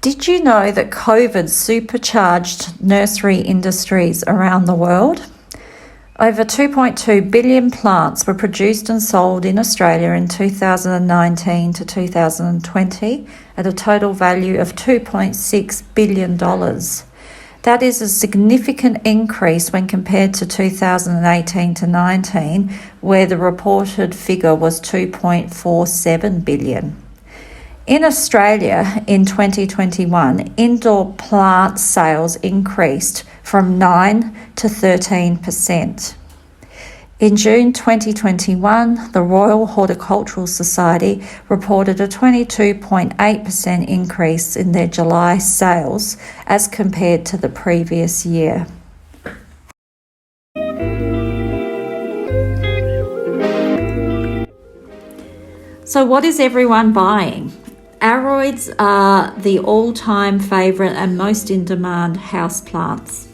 Did you know that COVID supercharged nursery industries around the world? Over 2.2 billion plants were produced and sold in Australia in 2019 to 2020 at a total value of $2.6 billion. That is a significant increase when compared to 2018 to 19, where the reported figure was 2.47 billion. In Australia in 2021, indoor plant sales increased from 9 to 13%. In June 2021, the Royal Horticultural Society reported a 22.8% increase in their July sales as compared to the previous year. So what is everyone buying? Aroids are the all-time favourite and most in-demand houseplants.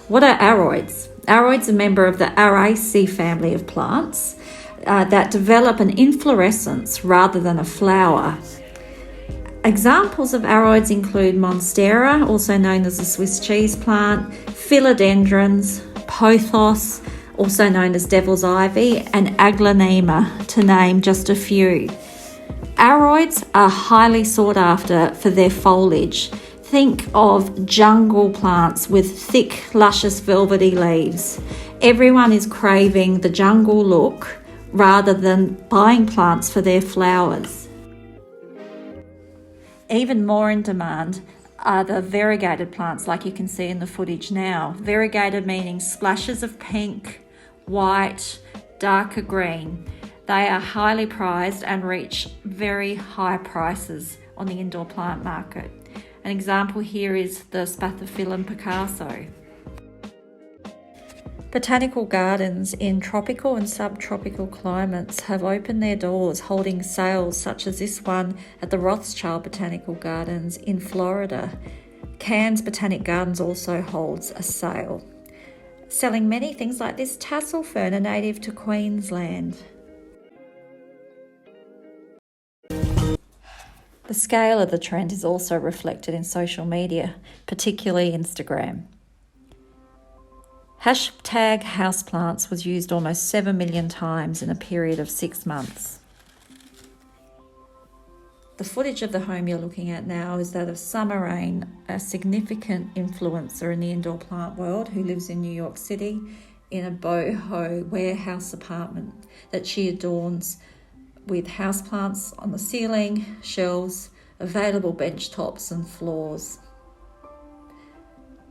What are aroids? Aroids are a member of the Araceae family of plants that develop an inflorescence rather than a flower. Examples of aroids include Monstera, also known as the Swiss cheese plant, philodendrons, pothos, also known as devil's ivy, and aglaonema, to name just a few. Aroids are highly sought after for their foliage. Think of jungle plants with thick, luscious, velvety leaves. Everyone is craving the jungle look rather than buying plants for their flowers. Even more in demand are the variegated plants, like you can see in the footage now. Variegated meaning splashes of pink, white, darker green. They are highly prized and reach very high prices on the indoor plant market. An example here is the Spathiphyllum Picasso. Botanical gardens in tropical and subtropical climates have opened their doors, holding sales such as this one at the Rothschild Botanical Gardens in Florida. Cairns Botanic Gardens also holds a sale, selling many things like this tassel fern, a native to Queensland. The scale of the trend is also reflected in social media, particularly Instagram. Hashtag houseplants was used almost 7 million times in a period of 6 months. The footage of the home you're looking at now is that of Summer Rain, a significant influencer in the indoor plant world who lives in New York City in a boho warehouse apartment that she adorns with houseplants on the ceiling, shelves, available bench tops and floors.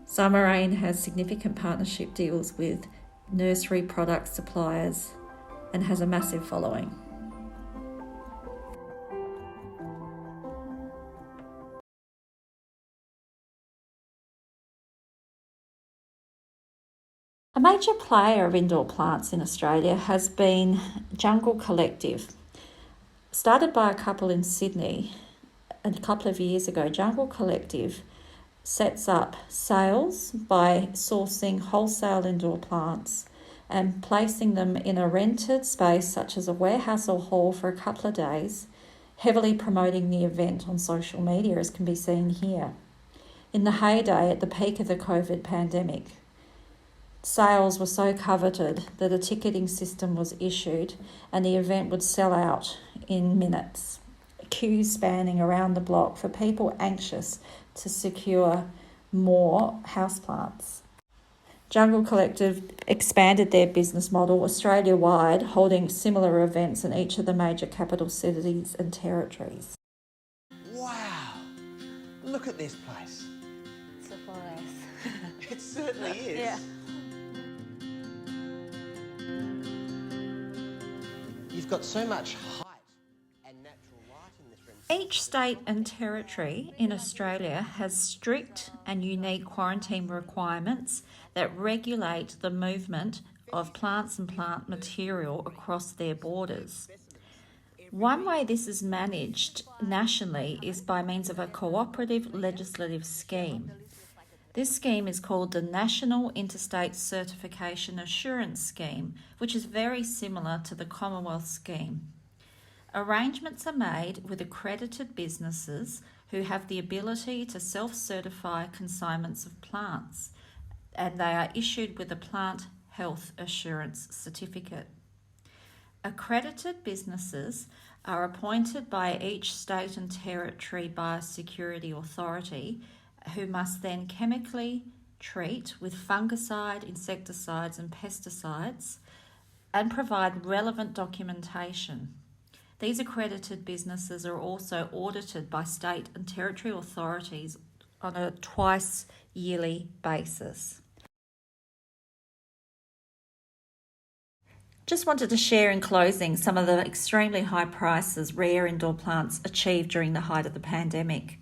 Summer Rain has significant partnership deals with nursery product suppliers and has a massive following. A major player of indoor plants in Australia has been Jungle Collective. Started by a couple in Sydney a couple of years ago, Jungle Collective sets up sales by sourcing wholesale indoor plants and placing them in a rented space such as a warehouse or hall for a couple of days, heavily promoting the event on social media, as can be seen here. In the heyday, at the peak of the COVID pandemic, sales were so coveted that a ticketing system was issued and the event would sell out in minutes. Queues spanning around the block for people anxious to secure more houseplants. Jungle Collective expanded their business model Australia-wide, holding similar events in each of the major capital cities and territories. Wow! Look at this place. It's a forest. It certainly is. Yeah. You've got so much height and natural light in this room. Each state and territory in Australia has strict and unique quarantine requirements that regulate the movement of plants and plant material across their borders. One way this is managed nationally is by means of a cooperative legislative scheme. This scheme is called the National Interstate Certification Assurance Scheme, which is very similar to the Commonwealth scheme. Arrangements are made with accredited businesses who have the ability to self-certify consignments of plants, and they are issued with a Plant Health Assurance Certificate. Accredited businesses are appointed by each state and territory biosecurity authority, who must then chemically treat with fungicide, insecticides and pesticides and provide relevant documentation. These accredited businesses are also audited by state and territory authorities on a twice yearly basis. Just wanted to share in closing some of the extremely high prices rare indoor plants achieved during the height of the pandemic.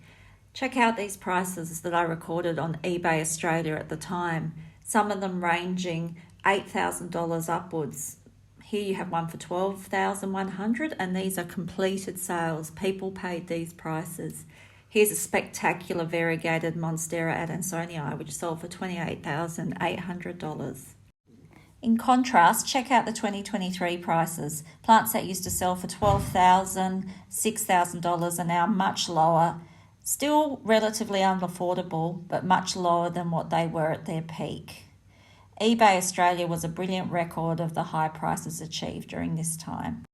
Check out these prices that I recorded on eBay Australia at the time, some of them ranging $8,000 upwards. Here you have one for $12,100, and these are completed sales. People paid these prices. Here's a spectacular variegated Monstera adansonii, which sold for $28,800. In contrast, check out the 2023 prices. Plants that used to sell for $12,000, $6,000 are now much lower. Still relatively unaffordable, but much lower than what they were at their peak. eBay Australia was a brilliant record of the high prices achieved during this time.